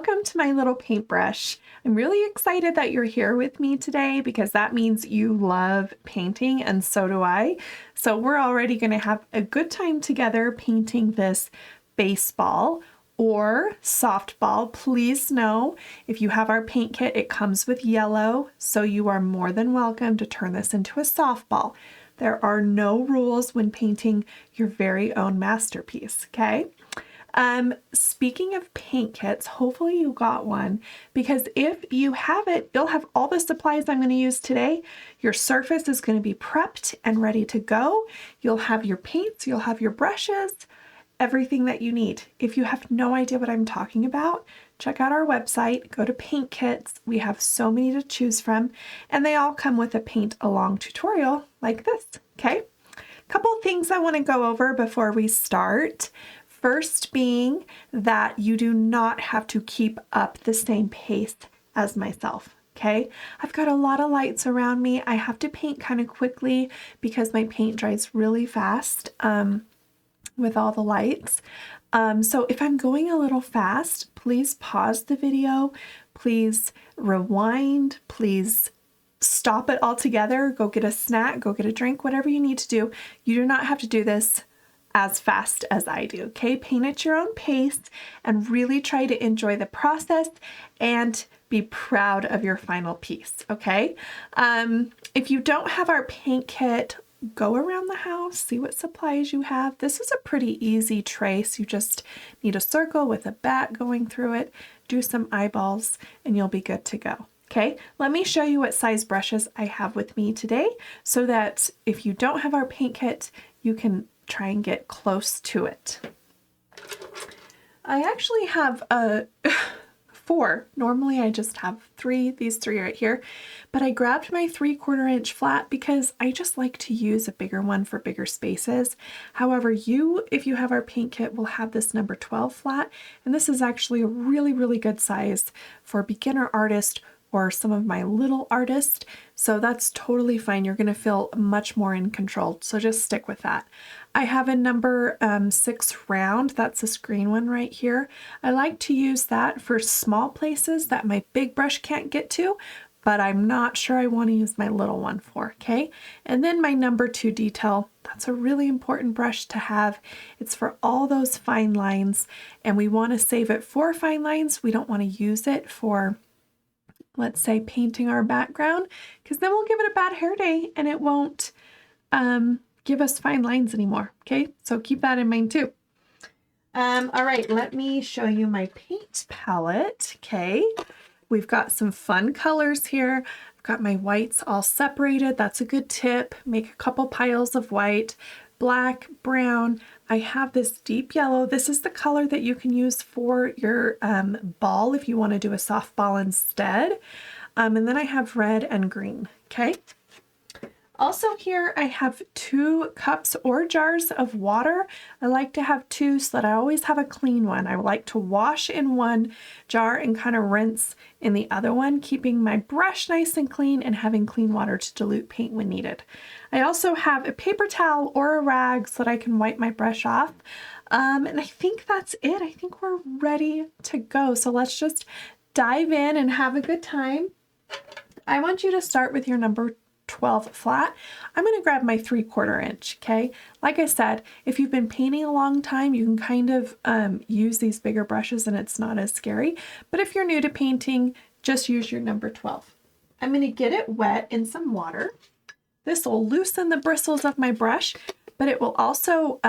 welcome to my little paintbrush. I'm really excited that you're here with me today because that means you love painting and so do I. So we're already going to have a good time together painting this baseball or softball. Please know if you have our paint kit, it comes with yellow, so you are more than welcome to turn this into a softball. There are no rules when painting your very own masterpiece, okay? Speaking of paint kits, hopefully you got one, because if you have it, you'll have all the supplies I'm going to use today. Your surface is going to be prepped and ready to go. You'll have your paints, you'll have your brushes, everything that you need. If you have no idea what I'm talking about, check out our website, go to paint kits. We have so many to choose from, and they all come with a paint along tutorial like this, okay? Couple things I want to go over before we start. First being that you do not have to keep up the same pace as myself, okay? I've got a lot of lights around me. I have to paint kind of quickly because my paint dries really fast with all the lights. So if I'm going a little fast, please pause the video, please rewind, please stop it altogether, go get a snack, go get a drink, whatever you need to do. You do not have to do this as fast as I do, okay? Paint at your own pace and really try to enjoy the process and be proud of your final piece, okay? If you don't have our paint kit, go around the house, see what supplies you have. This is a pretty easy trace. You just need a circle with a bat going through it, do some eyeballs, and you'll be good to go. Okay, let me show you what size brushes I have with me today so that if you don't have our paint kit, you can try and get close to it. I actually have four. Normally I just have three, these three right here, but I grabbed my 3/4 inch flat because I just like to use a bigger one for bigger spaces. However, if you have our paint kit, will have this number 12 flat, and this is actually a really, really good size for beginner artist or some of my little artists, so that's totally fine. You're going to feel much more in control, so just stick with that. I have a number 6 round, that's this green one right here. I like to use that for small places that my big brush can't get to, but I'm not sure I want to use my little one for, okay? And then my number 2 detail, that's a really important brush to have. It's for all those fine lines, and we want to save it for fine lines. We don't want to use it for, let's say, painting our background, because then we'll give it a bad hair day and it won't give us fine lines anymore, okay? So keep that in mind too. All right, let me show you my paint palette, okay? We've got some fun colors here. I've got my whites all separated. That's a good tip. Make a couple piles of white, black, brown. I have this deep yellow. This is the color that you can use for your ball if you want to do a softball instead. And then I have red and green, okay? Also here I have 2 cups or jars of water. I like to have 2 so that I always have a clean one. I like to wash in one jar and kind of rinse in the other one, keeping my brush nice and clean and having clean water to dilute paint when needed. I also have a paper towel or a rag so that I can wipe my brush off. And I think that's it. I think we're ready to go. So let's just dive in and have a good time. I want you to start with your number 12 flat. I'm going to grab my 3/4 inch, okay? Like I said, if you've been painting a long time, you can kind of use these bigger brushes and it's not as scary. But if you're new to painting, just use your number 12. I'm going to get it wet in some water. This will loosen the bristles of my brush, but it will also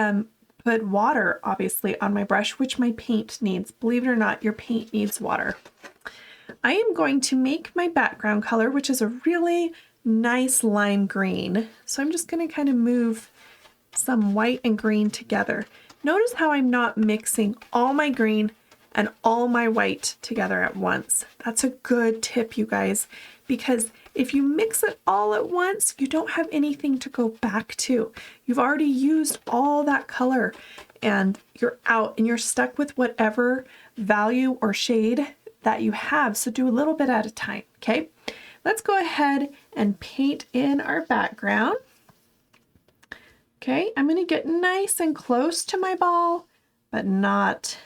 put water, obviously, on my brush, which my paint needs. Believe it or not, your paint needs water. I am going to make my background color, which is a really nice lime green. So I'm just going to kind of move some white and green together. Notice how I'm not mixing all my green and all my white together at once. That's a good tip, you guys, because if you mix it all at once, you don't have anything to go back to. You've already used all that color and you're out and you're stuck with whatever value or shade that you have. So do a little bit at a time, okay? Let's go ahead and paint in our background. Okay, I'm going to get nice and close to my ball, but not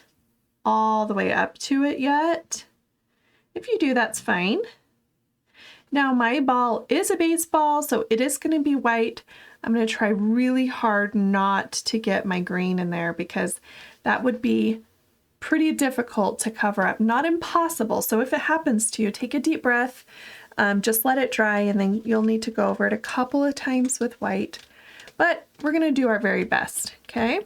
all the way up to it yet. If you do, that's fine. Now my ball is a baseball, so it is going to be white. I'm going to try really hard not to get my green in there because that would be pretty difficult to cover up. Not impossible. So if it happens to you, take a deep breath, just let it dry, and then you'll need to go over it a couple of times with white. But we're going to do our very best, okay?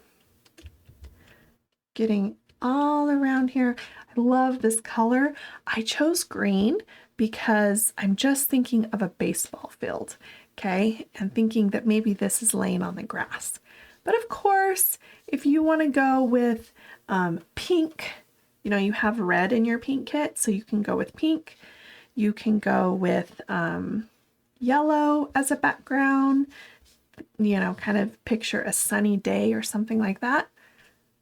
Getting all around here. I love this color. I chose green because I'm just thinking of a baseball field, okay? And thinking that maybe this is laying on the grass. But of course, if you want to go with pink, you know, you have red in your paint kit, so you can go with pink. You can go with yellow as a background, you know, kind of picture a sunny day or something like that.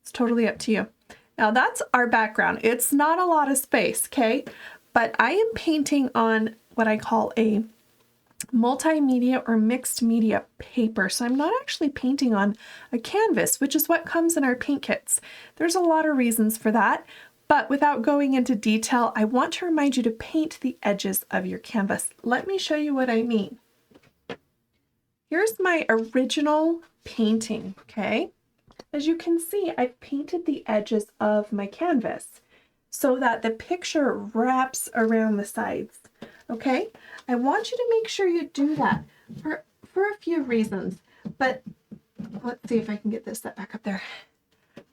It's totally up to you. Now that's our background. It's not a lot of space, okay? But I am painting on what I call a multimedia or mixed media paper. So I'm not actually painting on a canvas, which is what comes in our paint kits. There's a lot of reasons for that, but without going into detail, I want to remind you to paint the edges of your canvas. Let me show you what I mean. Here's my original painting, okay? As you can see, I've painted the edges of my canvas so that the picture wraps around the sides, okay? I want you to make sure you do that for a few reasons, but let's see if I can get this set back up there.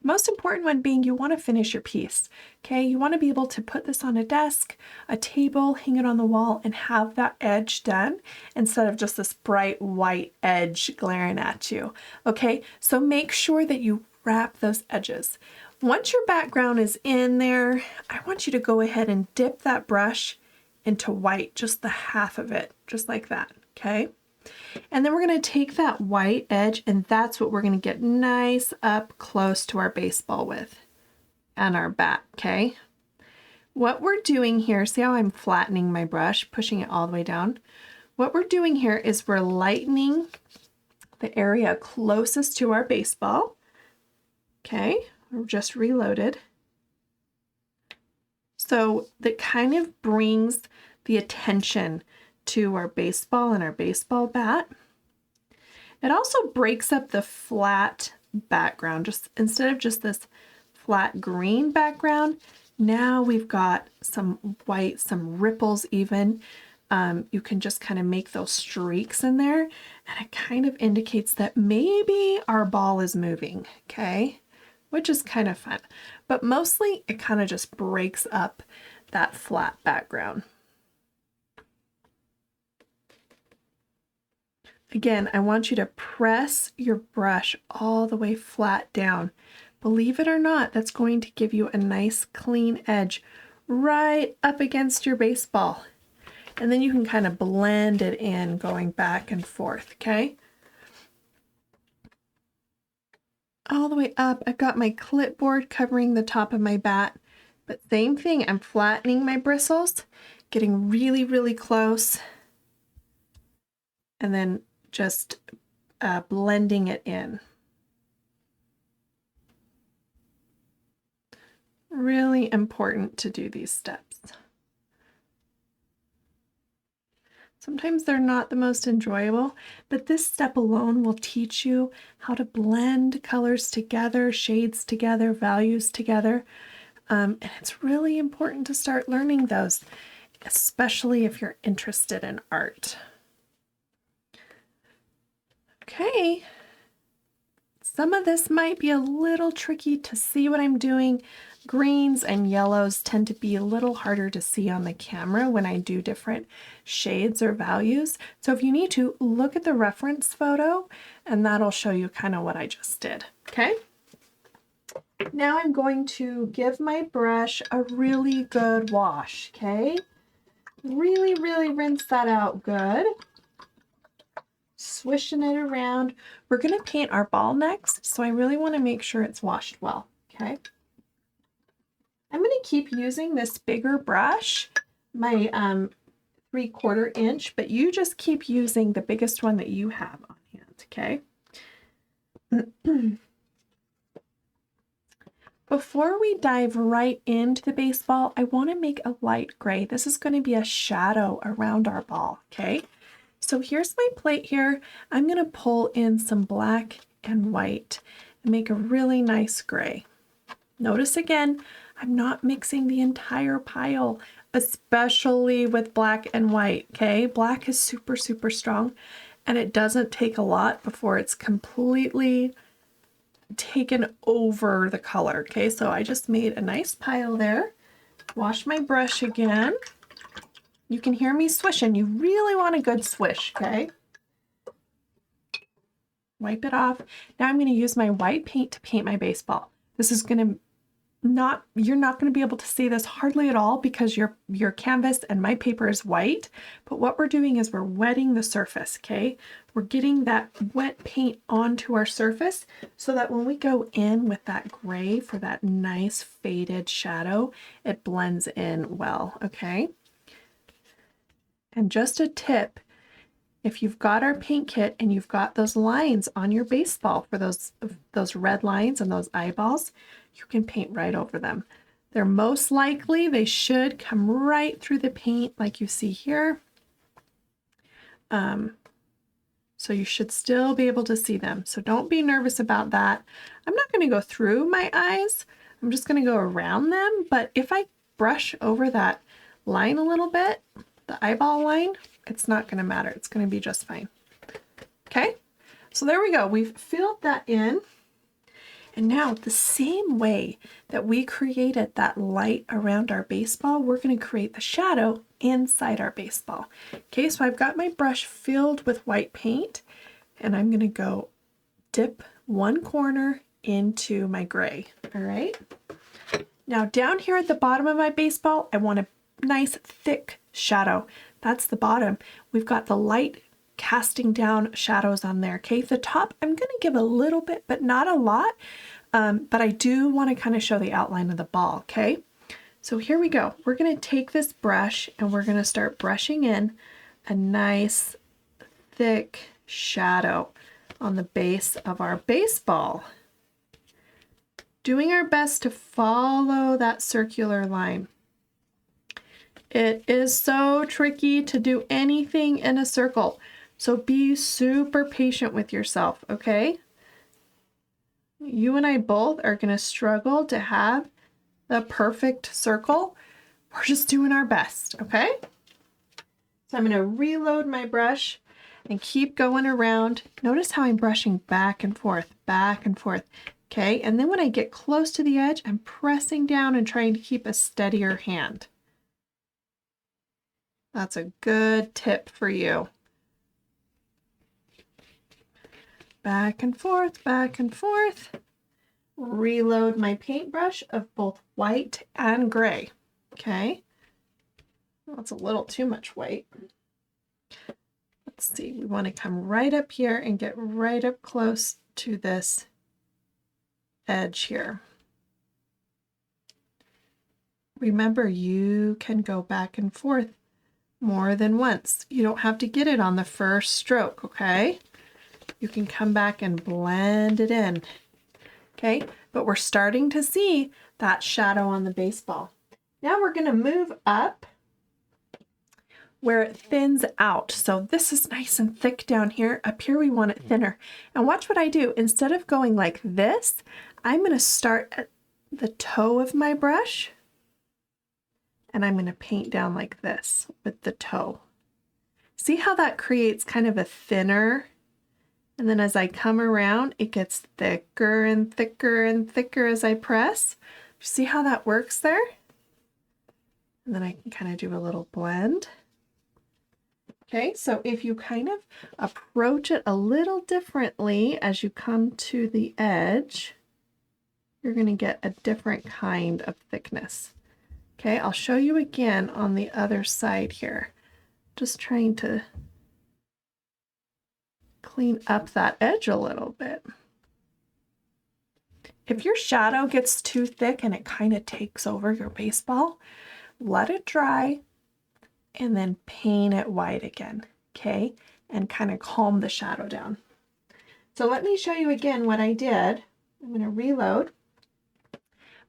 Most important one being you want to finish your piece, okay? You want to be able to put this on a desk, a table, hang it on the wall, and have that edge done instead of just this bright white edge glaring at you, okay? So make sure that you wrap those edges. Once your background is in there, I want you to go ahead and dip that brush into white, just the half of it, just like that, okay? And then we're going to take that white edge, and that's what we're going to get nice up close to our baseball with and our bat, okay? What we're doing here, see how I'm flattening my brush, pushing it all the way down? What we're doing here is we're lightening the area closest to our baseball, okay? We're just reloaded. So that kind of brings the attention to our baseball and our baseball bat. It also breaks up the flat background. Just instead of just this flat green background, now we've got some white, some ripples even. You can just kind of make those streaks in there, and it kind of indicates that maybe our ball is moving, okay? Which is kind of fun. But mostly it kind of just breaks up that flat background. Again, I want you to press your brush all the way flat down. Believe it or not, that's going to give you a nice clean edge right up against your baseball. And then you can kind of blend it in going back and forth, okay? All the way up, I've got my clipboard covering the top of my bat, but same thing, I'm flattening my bristles, getting really, really close, and then just blending it in. Really important to do these steps. Sometimes they're not the most enjoyable, but this step alone will teach you how to blend colors together, shades together, values together. And it's really important to start learning those, especially if you're interested in art. Okay, some of this might be a little tricky to see what I'm doing. Greens and yellows tend to be a little harder to see on the camera when I do different shades or values. So if you need to, look at the reference photo and that'll show you kind of what I just did, okay? Now I'm going to give my brush a really good wash, okay? Really, really rinse that out good. Swishing it around. We're going to paint our ball next, so I really want to make sure it's washed well, okay? I'm going to keep using this bigger brush, my 3/4 inch, but you just keep using the biggest one that you have on hand, okay? before we dive right into the baseball, I want to make a light gray. This is going to be a shadow around our ball, okay? So here's my plate here. I'm going to pull in some black and white and make a really nice gray. Notice again, I'm not mixing the entire pile, especially with black and white, okay? Black is super, super strong, and it doesn't take a lot before it's completely taken over the color, okay? So I just made a nice pile there. Wash my brush again. You can hear me swishing. You really want a good swish, okay? Wipe it off. Now I'm going to use my white paint to paint my baseball. This is going to you're not going to be able to see this hardly at all because your canvas and my paper is white, but what we're doing is we're wetting the surface, okay? We're getting that wet paint onto our surface so that when we go in with that gray for that nice faded shadow, it blends in well, okay? And just a tip, if you've got our paint kit and you've got those lines on your baseball for those red lines and those eyeballs, you can paint right over them. They're most likely, they should come right through the paint like you see here. So you should still be able to see them. So don't be nervous about that. I'm not going to go through my eyes. I'm just going to go around them. But if I brush over that line a little bit, the eyeball line, it's not going to matter. It's going to be just fine. Okay, so there we go. We've filled that in. And now the same way that we created that light around our baseball, we're going to create the shadow inside our baseball. Okay, so I've got my brush filled with white paint and I'm going to go dip one corner into my gray. All right. Now down here at the bottom of my baseball, I want a nice thick shadow. That's the bottom. We've got the light casting down shadows on there. Okay, the top I'm going to give a little bit, but not a lot. But I do want to kind of show the outline of the ball. Okay, so here we go. We're going to take this brush and we're going to start brushing in a nice thick shadow on the base of our baseball. Doing our best to follow that circular line. It is so tricky to do anything in a circle. So be super patient with yourself, okay? You and I both are going to struggle to have the perfect circle. We're just doing our best, okay? So I'm going to reload my brush and keep going around. Notice how I'm brushing back and forth, okay? And then when I get close to the edge, I'm pressing down and trying to keep a steadier hand. That's a good tip for you. Back and forth, back and forth. Reload my paintbrush of both white and gray. Okay. That's a little too much white. Let's see, we want to come right up here and get right up close to this edge here. Remember, you can go back and forth more than once. You don't have to get it on the first stroke, okay? You can come back and blend it in, okay? But we're starting to see that shadow on the baseball. Now we're going to move up where it thins out. So this is nice and thick down here. Up here we want it thinner. And watch what I do. Instead of going like this, I'm going to start at the toe of my brush and I'm going to paint down like this with the toe. See how that creates kind of a thinner. And then as I come around, it gets thicker and thicker and thicker as I press. See how that works there? And then I can kind of do a little blend. Okay, so if you kind of approach it a little differently as you come to the edge, you're going to get a different kind of thickness. Okay, I'll show you again on the other side here. Just trying to clean up that edge a little bit. If your shadow gets too thick and it kind of takes over your baseball, let it dry and then paint it white again, okay? And kind of calm the shadow down. So let me show you again what I did. I'm going to reload.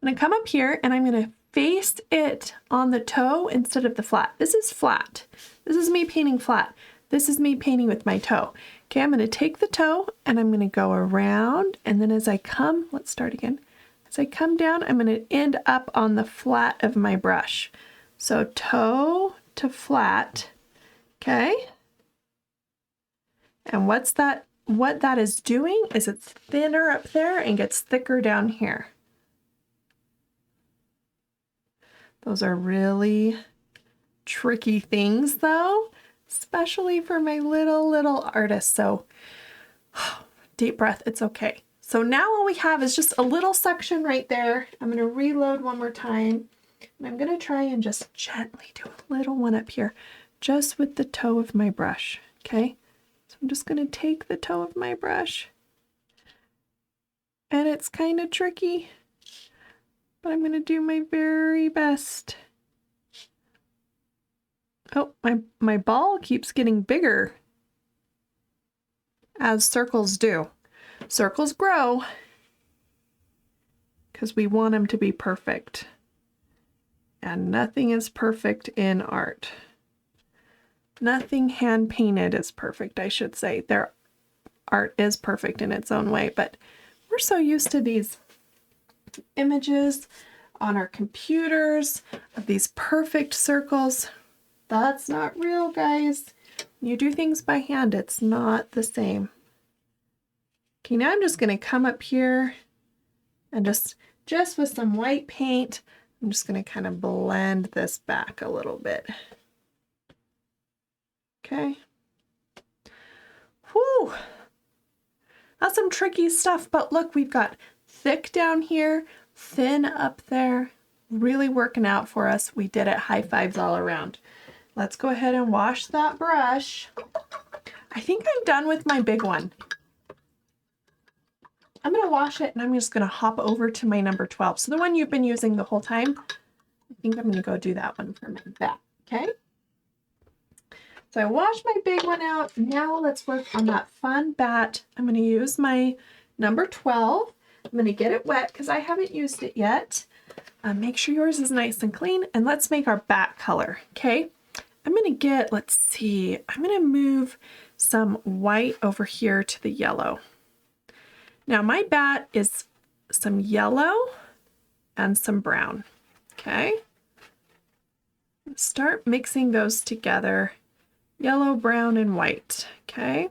I'm going to come up here and I'm going to face it on the toe instead of the flat. This is flat. This is me painting flat. This is me painting with my toe. Okay, I'm going to take the toe and I'm going to go around, and then as I come, let's start again. As I come down, I'm going to end up on the flat of my brush. So toe to flat, okay? And what that is doing is it's thinner up there and gets thicker down here. Those are really tricky things though, especially for my little artist. So deep breath, it's okay. So now all we have is just a little section right there. I'm going to reload one more time, and I'm going to try and just gently do a little one up here, just with the toe of my brush, okay? So I'm just going to take the toe of my brush, and it's kind of tricky, but I'm going to do my very best. Oh, my ball keeps getting bigger, as circles do. Circles grow because we want them to be perfect. And nothing is perfect in art. Nothing hand painted is perfect, I should say. Their art is perfect in its own way, but we're so used to these images on our computers of these perfect circles. That's not real, guys. When you do things by hand, it's not the same. Okay, now I'm just going to come up here and just with some white paint, I'm just going to kind of blend this back a little bit. Okay. Whew. That's some tricky stuff, but look, we've got thick down here, thin up there, really working out for us. We did it. High fives all around. Let's go ahead and wash that brush. I think I'm done with my big one. I'm going to wash it and I'm just going to hop over to my number 12. So the one you've been using the whole time, I think I'm going to go do that one for my bat, okay? So I washed my big one out. Now let's work on that fun bat. I'm going to use my number 12. I'm going to get it wet because I haven't used it yet. Make sure yours is nice and clean, and let's make our bat color, okay? I'm going to get, let's see, I'm going to move some white over here to the yellow. Now my bat is some yellow and some brown, okay? Start mixing those together, yellow, brown, and white, okay?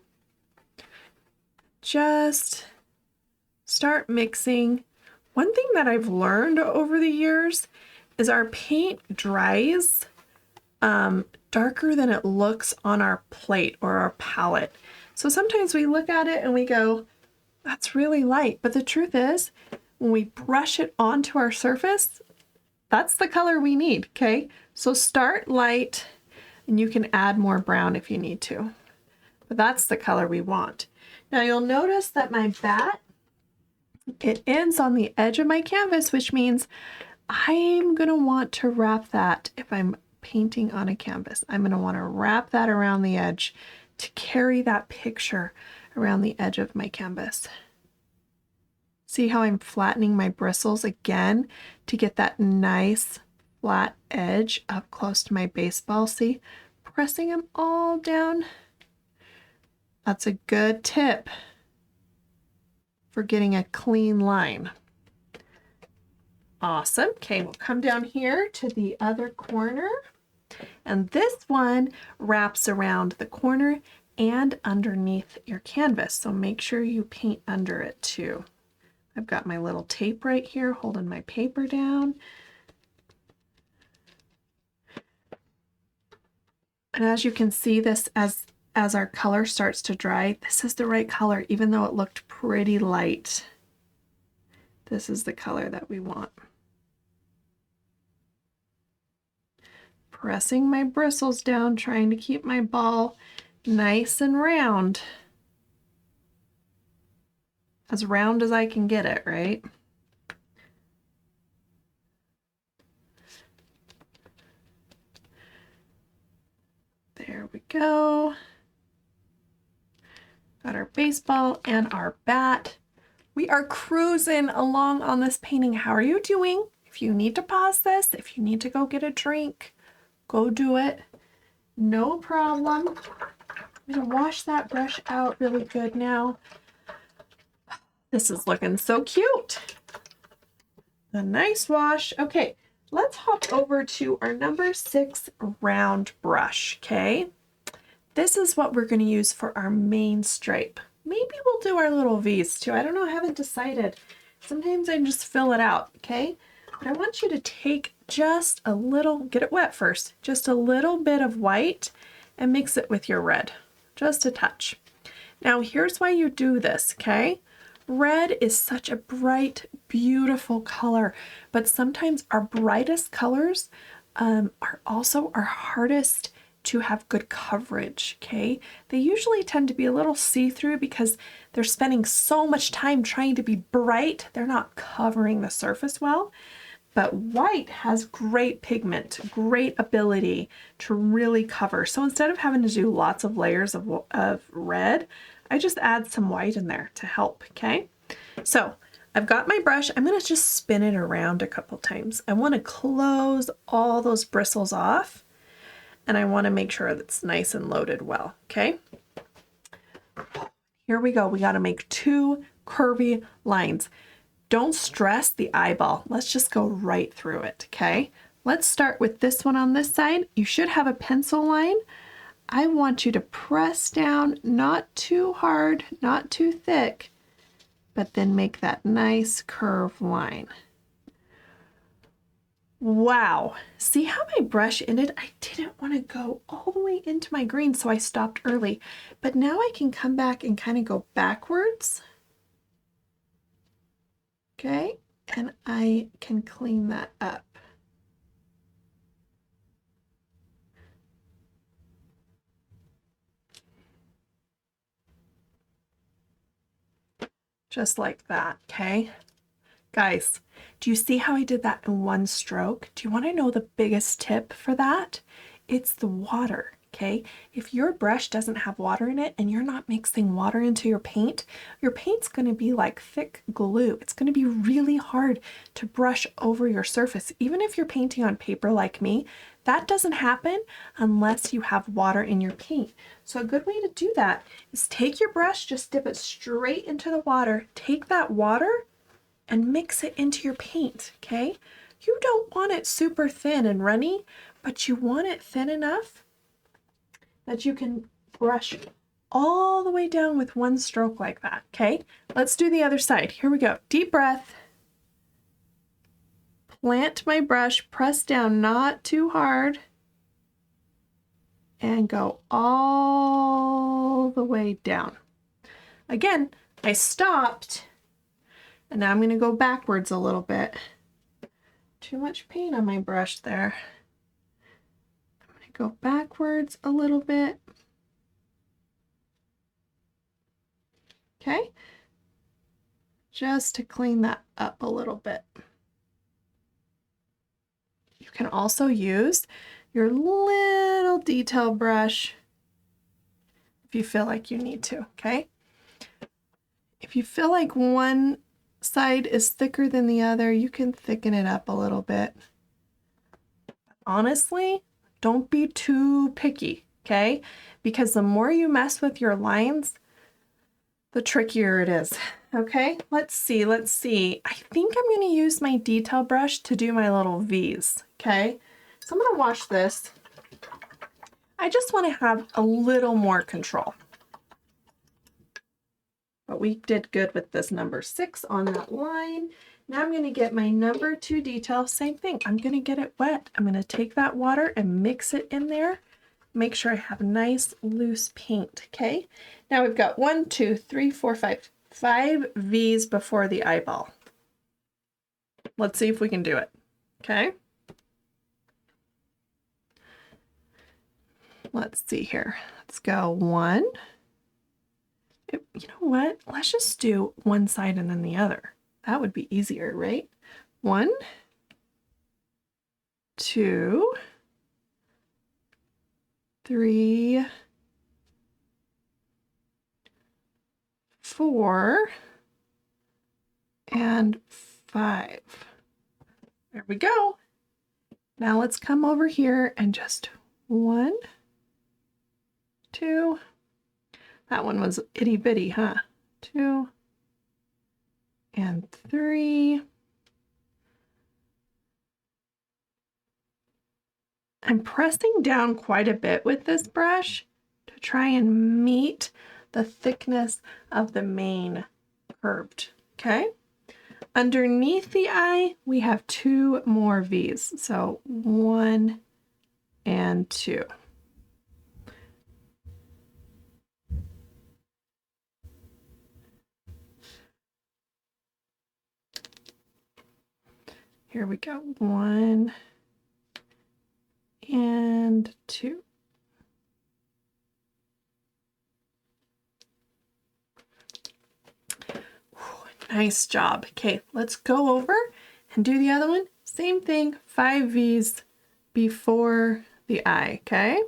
Just start mixing. One thing that I've learned over the years is our paint dries darker than it looks on our plate or our palette. So sometimes we look at it and we go, that's really light. But the truth is, when we brush it onto our surface, that's the color we need, okay? So start light, and you can add more brown if you need to. But that's the color we want. Now you'll notice that my bat, it ends on the edge of my canvas, which means I'm gonna want to wrap that if I'm painting on a canvas. I'm gonna wanna wrap that around the edge to carry that picture around the edge of my canvas. See how I'm flattening my bristles again to get that nice flat edge up close to my baseball. See, pressing them all down. That's a good tip for getting a clean line. Awesome. Okay, we'll come down here to the other corner. And this one wraps around the corner and underneath your canvas. So make sure you paint under it too. I've got my little tape right here holding my paper down. And as you can see, this as our color starts to dry, this is the right color, even though it looked pretty light. This is the color that we want. Pressing my bristles down, trying to keep my ball nice and round. As round as I can get it, right? There we go. Got our baseball and our bat. We are cruising along on this painting. How are you doing? If you need to pause this, if you need to go get a drink, go do it. No problem. I'm gonna wash that brush out really good now. This is looking so cute. A nice wash. Okay, let's hop over to our number 6 round brush, okay? This is what we're gonna use for our main stripe. Maybe we'll do our little V's too. I don't know, I haven't decided. Sometimes I just fill it out, okay? But I want you to take just a little, get it wet first, just a little bit of white and mix it with your red, just a touch. Now here's why you do this, okay? Red is such a bright, beautiful color, but sometimes our brightest colors are also our hardest to have good coverage, okay? They usually tend to be a little see-through because they're spending so much time trying to be bright, they're not covering the surface well. But white has great pigment, great ability to really cover. So instead of having to do lots of layers of red, I just add some white in there to help, okay? So I've got my brush. I'm gonna just spin it around a couple times. I wanna close all those bristles off, and I wanna make sure that's nice and loaded well, okay? Here we go. We gotta make 2 curvy lines. Don't stress the eyeball. Let's just go right through it, okay? Let's start with this one on this side. You should have a pencil line. I want you to press down, not too hard, not too thick, but then make that nice curved line. Wow, see how my brush ended? I didn't want to go all the way into my green, so I stopped early. But now I can come back and kind of go backwards. Okay, and I can clean that up. Just like that, okay? Guys, do you see how I did that in one stroke? Do you want to know the biggest tip for that? It's the water, okay? If your brush doesn't have water in it and you're not mixing water into your paint's going to be like thick glue. It's going to be really hard to brush over your surface. Even if you're painting on paper like me, that doesn't happen unless you have water in your paint. So a good way to do that is take your brush, just dip it straight into the water, take that water and mix it into your paint, okay? You don't want it super thin and runny, but you want it thin enough that you can brush all the way down with one stroke like that, okay? Let's do the other side. Here we go. Deep breath. Plant my brush, press down, not too hard, and go all the way down. Again, I stopped, and now I'm going to go backwards a little bit. Too much paint on my brush there. I'm going to go backwards a little bit. Okay? Just to clean that up a little bit. You can also use your little detail brush if you feel like you need to, okay? If you feel like one side is thicker than the other, you can thicken it up a little bit. Honestly, don't be too picky, okay? Because the more you mess with your lines, the trickier it is. Okay, let's see. I think I'm going to use my detail brush to do my little V's, okay? So I'm going to wash this. I just want to have a little more control. But we did good with this number 6 on that line. Now I'm going to get my number 2 detail. Same thing. I'm going to get it wet. I'm going to take that water and mix it in there. Make sure I have nice loose paint, okay? Now we've got 1, 2, 3, 4, 5 V's before the eyeball. Let's see if we can do it, okay? Let's see here. Let's go 1. You know what? Let's just do one side and then the other. That would be easier, right? 1, 2, 3, 4, and 5. There we go. Now let's come over here and just 1, 2. That one was itty bitty, huh? 2 and 3. I'm pressing down quite a bit with this brush to try and meet the thickness of the main curved, okay? Underneath the eye, we have 2 more V's. So 1 and 2. Here we go. 1 and 2. Nice job. Okay, let's go over and do the other one. Same thing, 5 V's before the eye, okay?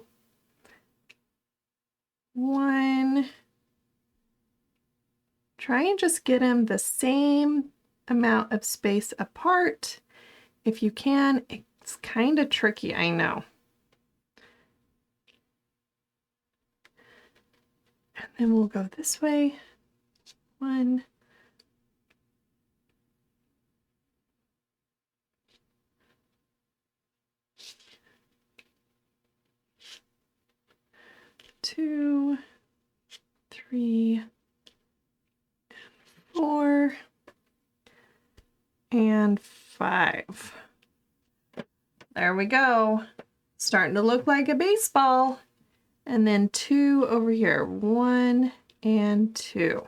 1. Try and just get them the same amount of space apart. If you can, it's kind of tricky, I know. And then we'll go this way. 1. 2, 3, 4, and 5. There we go. Starting to look like a baseball. And then 2 over here. 1 and 2.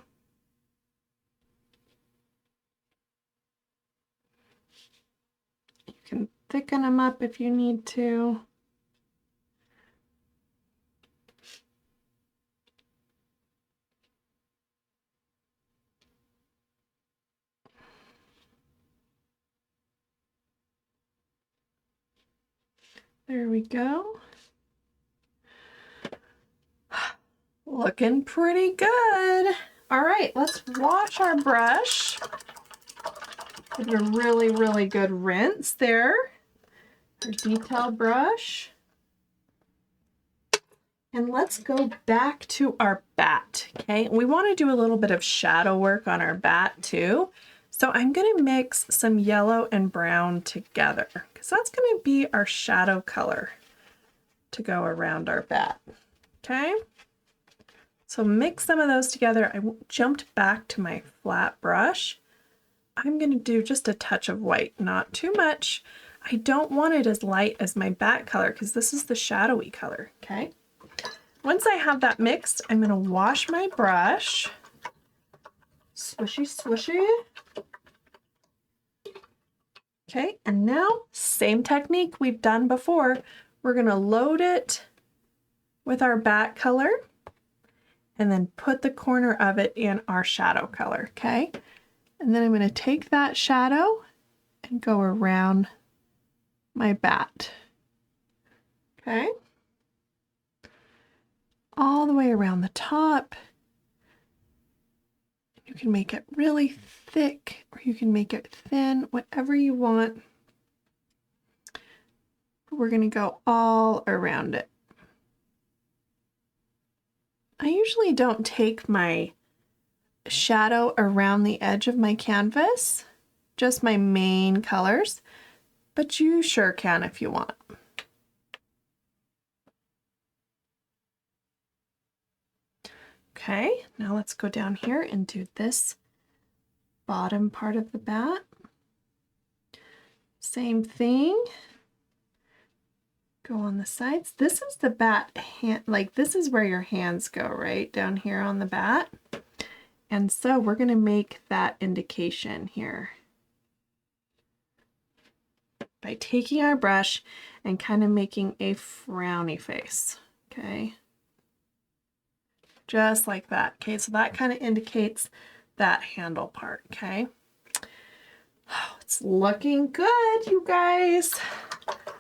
You can thicken them up if you need to. There we go. Looking pretty good. All right, let's wash our brush. Give it a really, really good rinse there. Our detail brush. And let's go back to our bat, okay? We want to do a little bit of shadow work on our bat too. So I'm going to mix some yellow and brown together because that's going to be our shadow color to go around our bat, okay? So mix some of those together. I jumped back to my flat brush. I'm going to do just a touch of white, not too much. I don't want it as light as my bat color because this is the shadowy color, okay? Once I have that mixed, I'm going to wash my brush. Swishy, swishy. Okay, and now same technique we've done before. We're going to load it with our bat color and then put the corner of it in our shadow color, okay? And then I'm going to take that shadow and go around my bat, okay? All the way around the top. You can make it really thick or you can make it thin, whatever you want. We're going to go all around it. I usually don't take my shadow around the edge of my canvas, just my main colors, but you sure can if you want. Okay, now let's go down here and do this bottom part of the bat. Same thing. Go on the sides. This is the bat hand, like this is where your hands go, right? Down here on the bat. And so we're going to make that indication here by taking our brush and kind of making a frowny face, okay? Just like that, okay? So that kind of indicates that handle part, okay? Oh, it's looking good, you guys.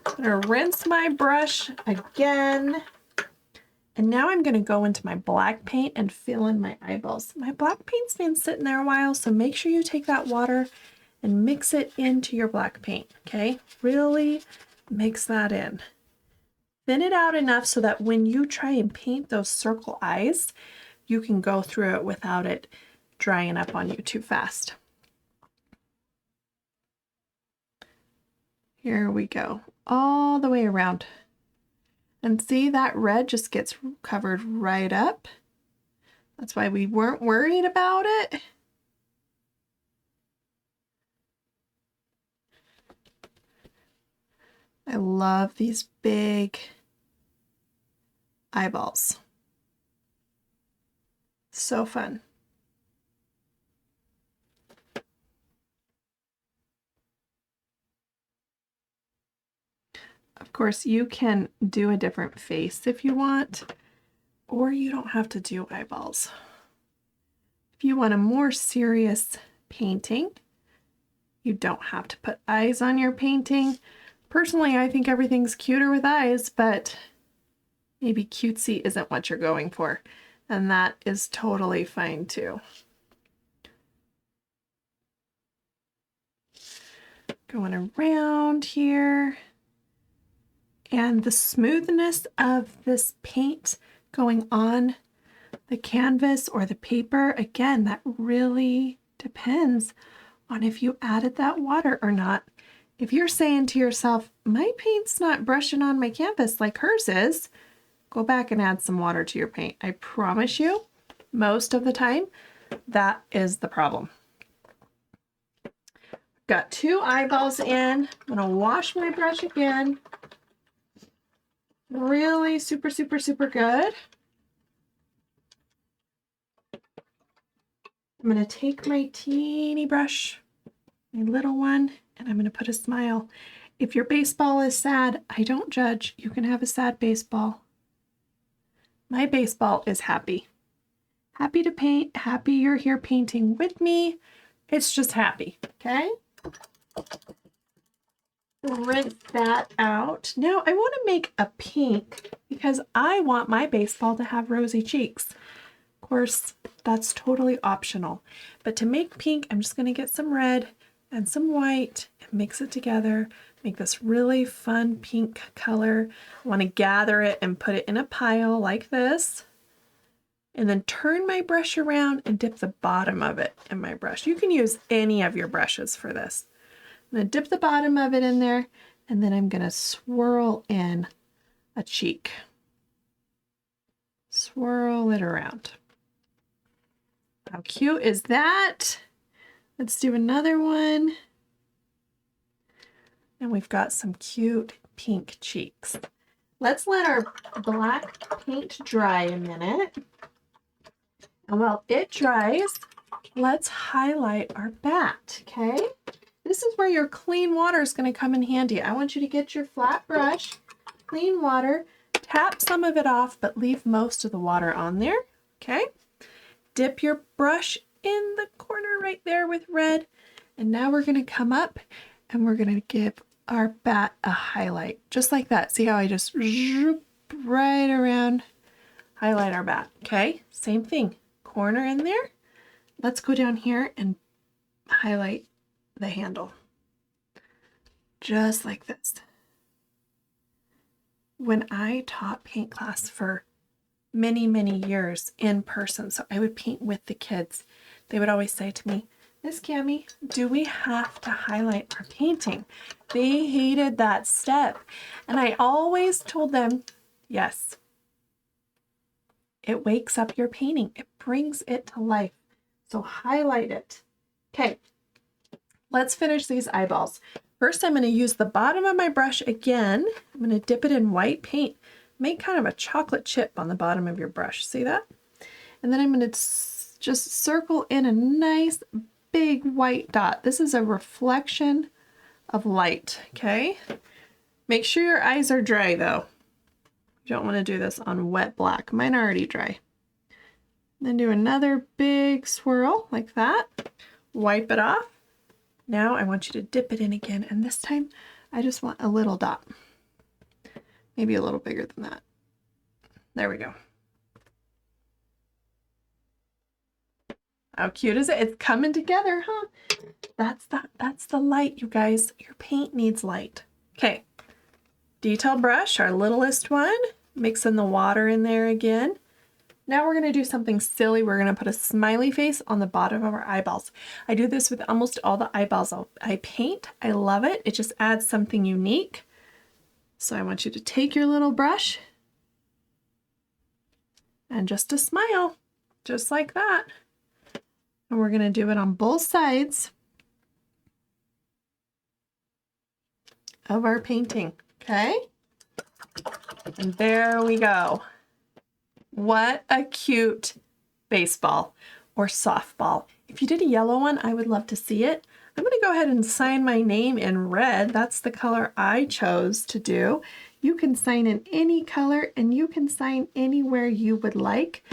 I'm gonna rinse my brush again And now I'm going to go into my black paint and fill in my eyeballs. My black paint's been sitting there a while, so make sure you take that water and mix it into your black paint, okay? Really mix that in. Thin it out enough so that when you try and paint those circle eyes, you can go through it without it drying up on you too fast. Here we go, all the way around. And see, that red just gets covered right up. That's why we weren't worried about it. I love these big eyeballs. So fun. Of course, you can do a different face if you want, or you don't have to do eyeballs. If you want a more serious painting, you don't have to put eyes on your painting. Personally, I think everything's cuter with eyes, but maybe cutesy isn't what you're going for, and that is totally fine too. Going around here. And the smoothness of this paint going on the canvas or the paper, again, that really depends on if you added that water or not. If you're saying to yourself, my paint's not brushing on my canvas like hers is, go back and add some water to your paint. I promise you, most of the time, that is the problem. Got 2 eyeballs in. I'm gonna wash my brush again. Really super, super, super good. I'm going to take my teeny brush, my little one, and I'm going to put a smile. If your baseball is sad, I don't judge. You can have a sad baseball. My baseball is happy. Happy to paint, happy you're here painting with me. It's just happy, okay? Rinse that out. Now I want to make a pink because I want my baseball to have rosy cheeks. Of course, that's totally optional. But to make pink, I'm just going to get some red and some white and mix it together. Make this really fun pink color. I want to gather it and put it in a pile like this. And then turn my brush around and dip the bottom of it in my brush. You can use any of your brushes for this. I'm going to dip the bottom of it in there, and then I'm going to swirl in a cheek. Swirl it around. How cute is that? Let's do another one. And we've got some cute pink cheeks. Let's let our black paint dry a minute. And while it dries, let's highlight our bat, okay? This is where your clean water is going to come in handy. I want you to get your flat brush, clean water, tap some of it off, but leave most of the water on there, okay? Dip your brush in the corner right there with red. And now we're going to come up and we're going to give our bat a highlight, just like that. See how I just zoop right around, highlight our bat, okay? Same thing, corner in there. Let's go down here and highlight the handle, just like this. When I taught paint class for many, many years in person, so I would paint with the kids, they would always say to me, Miss Cammie, do we have to highlight our painting? They hated that step. And I always told them, yes, it wakes up your painting. It brings it to life. So highlight it. Okay. Let's finish these eyeballs. First, I'm going to use the bottom of my brush again. I'm going to dip it in white paint. Make kind of a chocolate chip on the bottom of your brush. See that? And then I'm going to just circle in a nice big white dot. This is a reflection of light, okay? Make sure your eyes are dry though. You don't want to do this on wet black. Mine are already dry. Then do another big swirl like that. Wipe it off. Now I want you to dip it in again, and this time I just want a little dot. Maybe a little bigger than that. There we go. How cute is it? It's coming together, huh? That's the light, you guys. Your paint needs light. Okay. Detail brush, our littlest one. Mixing the water in there again. Now we're going to do something silly. We're going to put a smiley face on the bottom of our eyeballs. I do this with almost all the eyeballs I paint. I love it. It just adds something unique. So I want you to take your little brush and just a smile, just like that. And we're going to do it on both sides of our painting, okay? And there we go. What a cute baseball or softball. If you did a yellow one, I would love to see it. I'm going to go ahead and sign my name in red. That's the color I chose to do. You can sign in any color and you can sign anywhere you would like.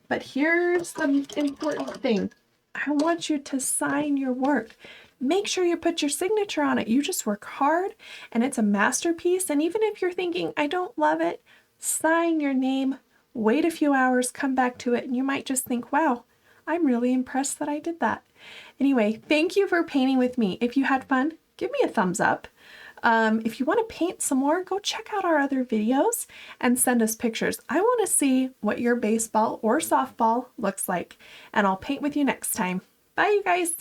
But here's the important thing. I want you to sign your work. Make sure you put your signature on it. You just work hard and it's a masterpiece. And even if you're thinking, I don't love it, sign your name, wait a few hours, come back to it, and you might just think, wow, I'm really impressed that I did that. Anyway, thank you for painting with me. If you had fun, give me a thumbs up. If you want to paint some more, go check out our other videos and send us pictures. I want to see what your baseball or softball looks like, and I'll paint with you next time. Bye, you guys.